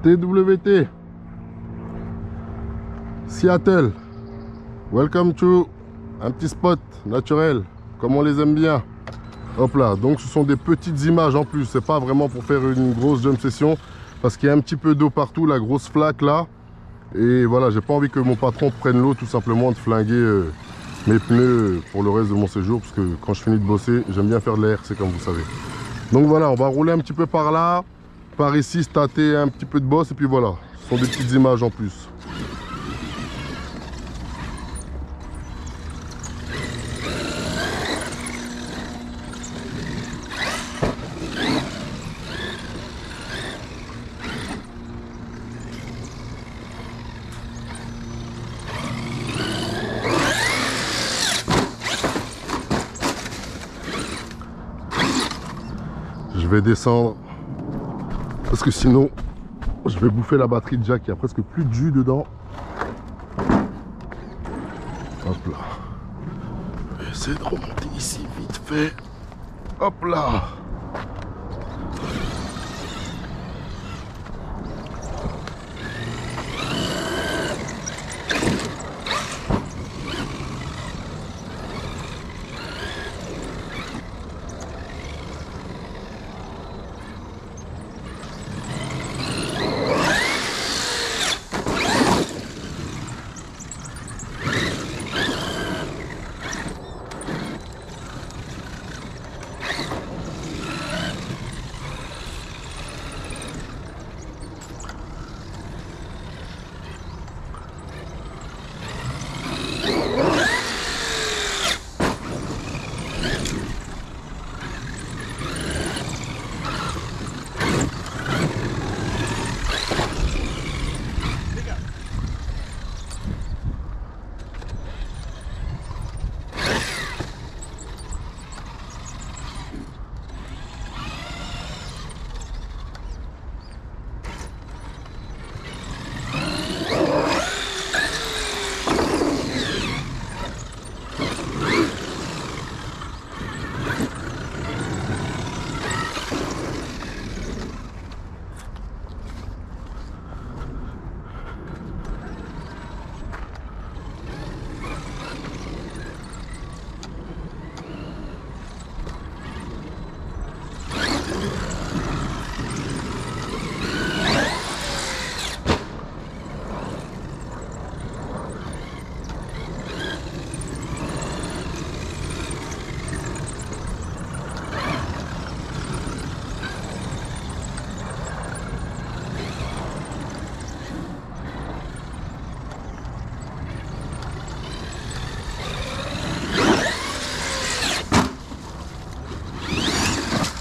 TWT Seattle, welcome to un petit spot naturel comme on les aime bien. Hop là, donc ce sont des petites images en plus, c'est pas vraiment pour faire une grosse jump session parce qu'il y a un petit peu d'eau partout, la grosse flaque là, et voilà, j'ai pas envie que mon patron prenne l'eau, tout simplement de flinguer mes pneus pour le reste de mon séjour, parce que quand je finis de bosser, j'aime bien faire de l'air, c'est comme vous savez. Donc voilà, on va rouler un petit peu par là, par ici, se tâter un petit peu de bosse, et puis voilà, ce sont des petites images en plus. Je vais descendre parce que sinon je vais bouffer la batterie de Jack, il y a presque plus de jus dedans. Hop là. Je vais essayer de remonter ici vite fait. Hop là.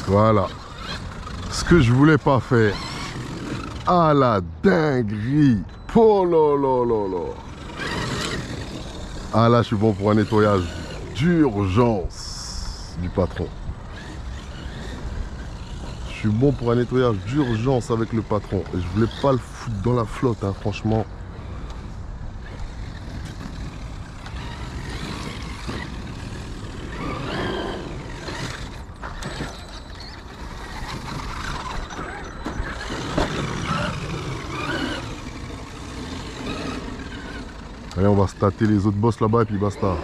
Voilà, ce que je voulais pas faire. Ah la dinguerie. Oh là là là là. Ah là, je suis bon pour un nettoyage d'urgence du patron. Je suis bon pour un nettoyage d'urgence avec le patron. Et je voulais pas le foutre dans la flotte, hein, franchement. Allez, on va se tâter les autres bosses là-bas et puis basta.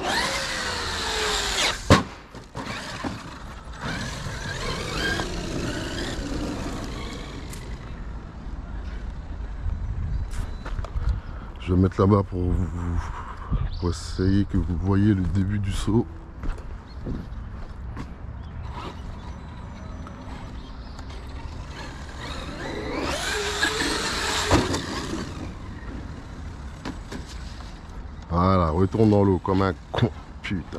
Je vais mettre là-bas pour essayer que vous voyez le début du saut. Voilà, retourne dans l'eau comme un con, putain.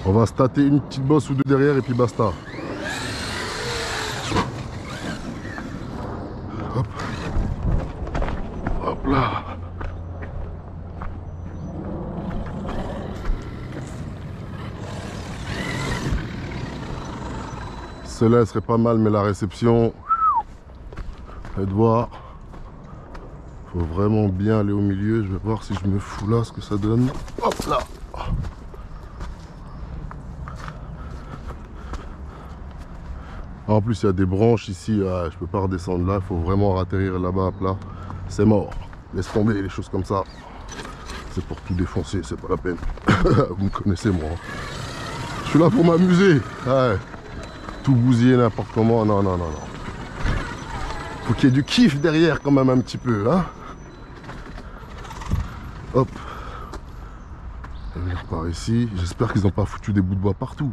On va se tâter une petite bosse ou deux derrière et puis basta. Hop. Hop là. Celle-là serait pas mal, mais la réception, faites voir. Faut vraiment bien aller au milieu. Je vais voir si je me fous là ce que ça donne. Hop là. En plus il y a des branches ici, je peux pas redescendre là, il faut vraiment atterrir là-bas à plat. C'est mort. Laisse tomber les choses comme ça. C'est pour tout défoncer, c'est pas la peine. Vous me connaissez moi. Je suis là pour m'amuser. Ouais. Tout bousiller n'importe comment. Non, non, non, non. Faut qu'il y ait du kiff derrière quand même un petit peu. Hein. Hop. On va venir par ici. J'espère qu'ils n'ont pas foutu des bouts de bois partout.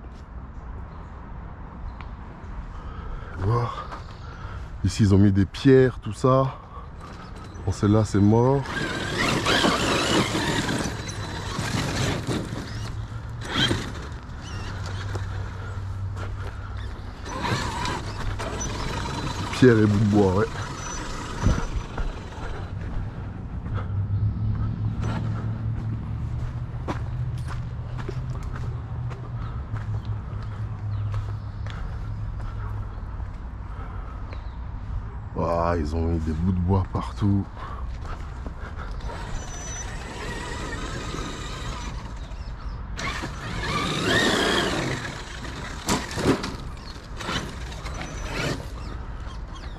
Voir. Ici ils ont mis des pierres, tout ça. Bon, celle-là c'est mort. Pierre et bout de bois, ouais. Ah, ils ont mis des bouts de bois partout.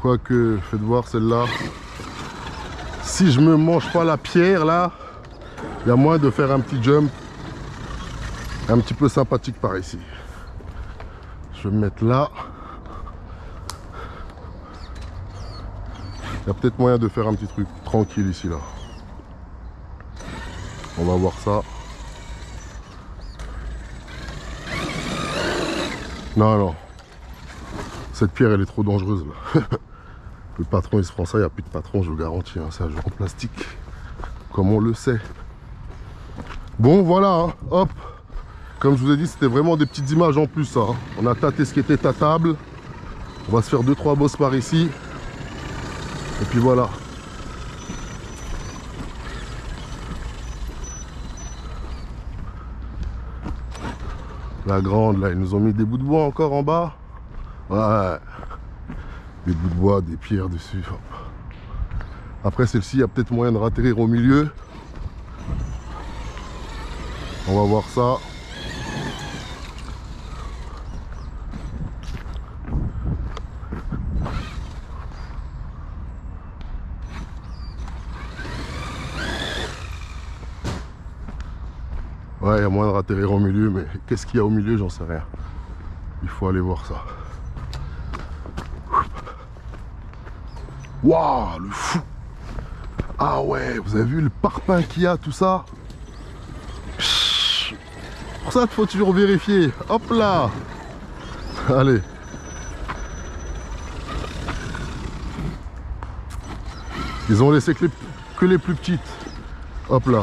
Quoique, faites voir celle-là. Si je me mange pas la pierre là, il y a moyen de faire un petit jump un petit peu sympathique par ici. Je vais me mettre là. Il y a peut-être moyen de faire un petit truc tranquille ici là. On va voir ça. Non, non. Cette pierre elle est trop dangereuse là. Le patron il se prend ça, il n'y a plus de patron, je vous garantis. Hein. C'est un jeu en plastique. Comme on le sait. Bon voilà, hein. Hop. Comme je vous ai dit, c'était vraiment des petites images en plus. Hein. On a tâté ce qui était tâtable. On va se faire 2-3 bosses par ici. Et puis voilà. La grande là, ils nous ont mis des bouts de bois encore en bas. Ouais. Des bouts de bois, des pierres dessus. Hop. Après celle-ci, il y a peut-être moyen de ratterrir au milieu. On va voir ça. Ouais, il y a moyen de ratterrir au milieu, mais qu'est-ce qu'il y a au milieu, j'en sais rien. Il faut aller voir ça. Waouh, le fou! Ah ouais, vous avez vu le parpaing qu'il y a, tout ça? Pour ça, il faut toujours vérifier. Hop là! Allez. Ils ont laissé que les plus petites. Hop là.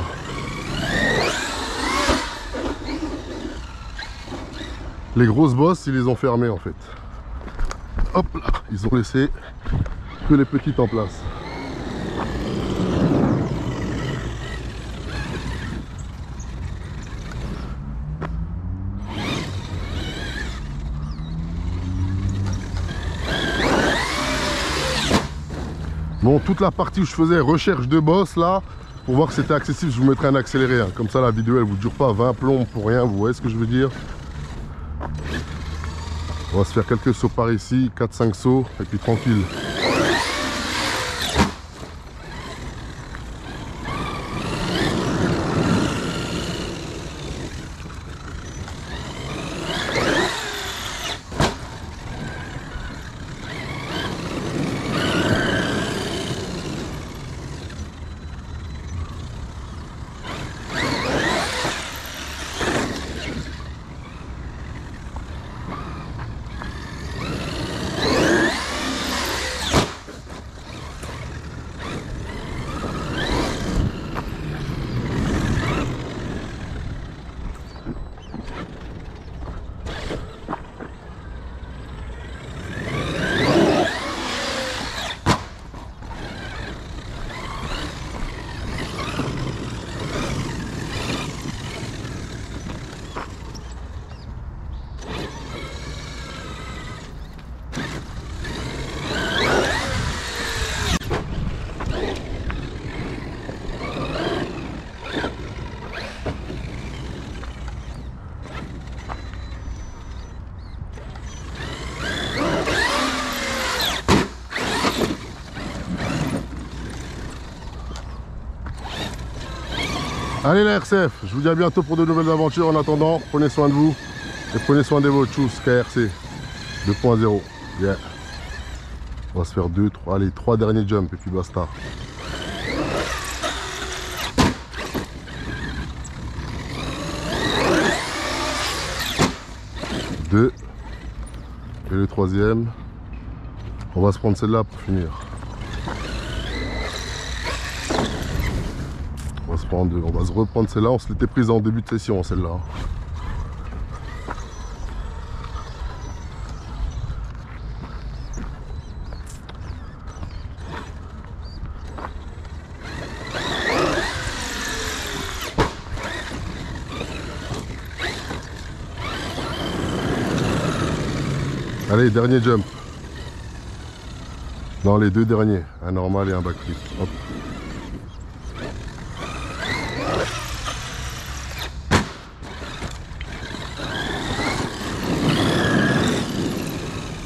Les grosses bosses, ils les ont fermées en fait. Hop là, ils ont laissé que les petites en place. Bon, toute la partie où je faisais recherche de boss là, pour voir que c'était accessible, je vous mettrai un accéléré. Hein. Comme ça la vidéo elle vous dure pas 20 plombs pour rien, vous voyez ce que je veux dire. On va se faire quelques sauts par ici, 4-5 sauts, et puis tranquille. Allez la RCF, je vous dis à bientôt pour de nouvelles aventures. En attendant, prenez soin de vous et prenez soin de vos choux. KRC 2.0. Yeah. On va se faire 2, 3, allez, 3 derniers jumps et puis basta. Deux. Et le troisième. On va se prendre celle-là pour finir. On va se reprendre celle-là. On se l'était prise en début de session, celle-là. Allez, dernier jump. Non, les deux derniers. Un normal et un backflip. Hop.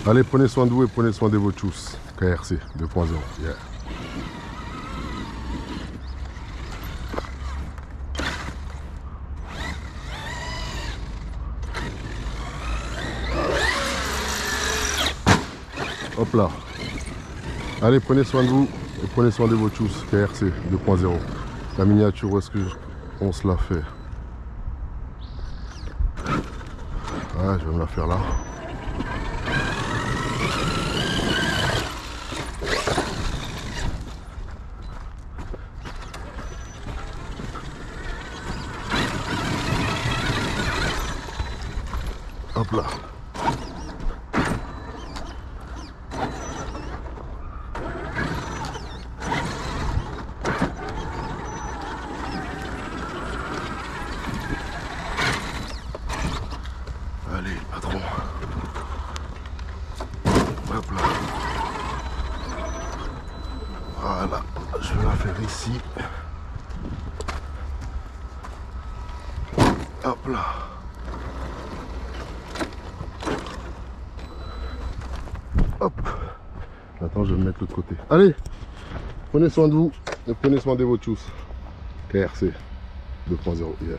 Allez, prenez soin de vous et prenez soin de vos choux. KRC 2.0. Yeah. Hop là. Allez, prenez soin de vous et prenez soin de vos choux. KRC 2.0. La miniature, où est-ce que on se la fait? Ah, je vais me la faire là. Hop là. Allez, patron. Hop là. Voilà. Je vais la faire ici. Hop là. Hop. Attends, je vais me mettre de l'autre côté. Allez, prenez soin de vous et prenez soin de vos choux. KRC 2.0. Yeah.